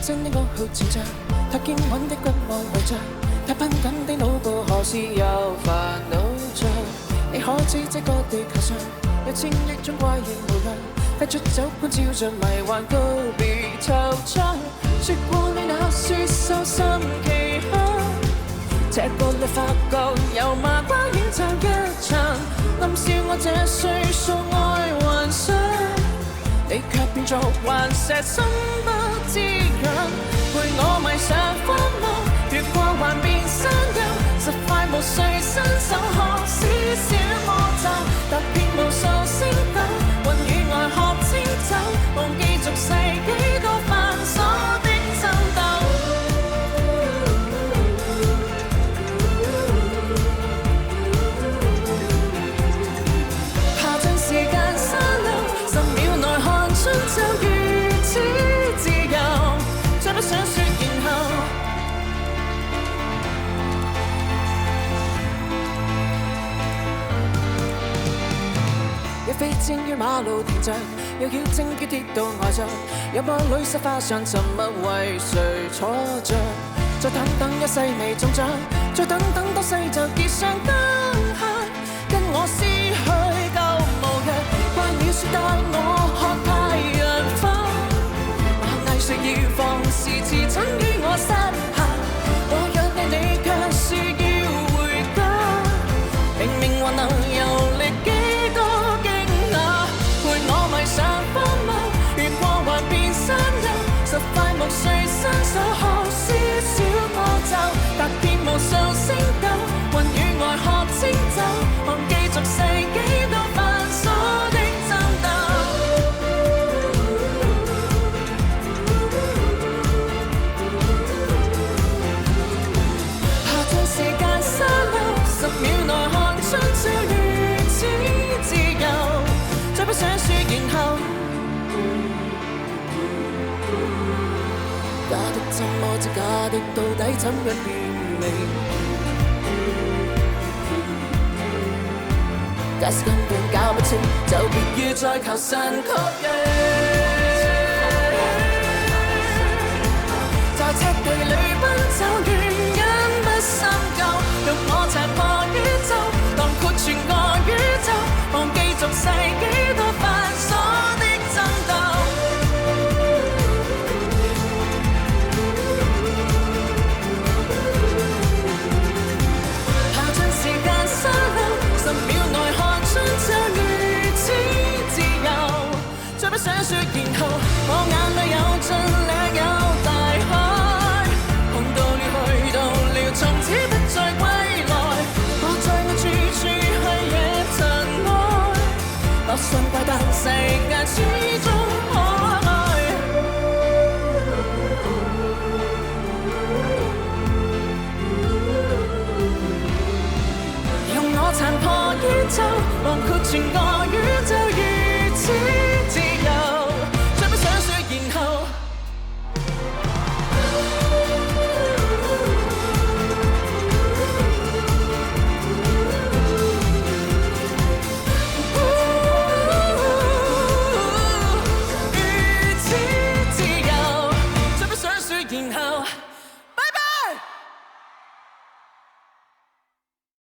真的愛好成長，太堅穩的骨愛圍着，太繃緊的腦部何時又煩惱着？你可知這個地球上有千億種怪異無量，快出走觀照着迷幻告別惆悵。說過你那說受心期盼，這個你發覺油麻瓜演奏一場，暗笑我這歲數愛幻想，你卻變作頑石心不知癢，陪我迷上荒謬，越過幻變山丘，實快無誰伸手學少少魔咒，踏遍無數星斗，雲與愛學清酒，忘記俗世幾個繁瑣的爭鬥。爬進時間沙漏，10秒內看春就如此自由，再不想說然後。有飛箭於馬路停着，有妖精於鐵道外着，有魔女沙發上沉默為誰坐着？再等等一世未中獎，再等等多世就結上燈下，跟我撕去舊模樣。怪鳥說帶我看太陽花，藝術要放肆自診於我膝下，我約你你卻說要回家，明明還能遊歷幾多驚訝，陪我迷上荒謬，越過幻變山丘，實快無誰伸手學少少魔咒，踏遍無數星斗，雲與愛學清酒，忘記俗世幾多繁瑣的爭鬥。爬進時間沙漏，10秒內看春就如此自由，再不想說然後。假的怎麼知假的到底怎樣辨明？假使根本搞不清，就別要再求神確認。在赤地裏奔走，原因不深究，用我殘破宇宙，囊括全個宇宙，忘記俗世幾多繁瑣的爭鬥。10秒內看春就如此自由，再不想說然後，我眼裏有盡嶺有大海，看到了去到了，從此不再歸來，我在我處處去惹塵埃，不信怪但世界始終可愛。用我殘破宇宙，囊括全個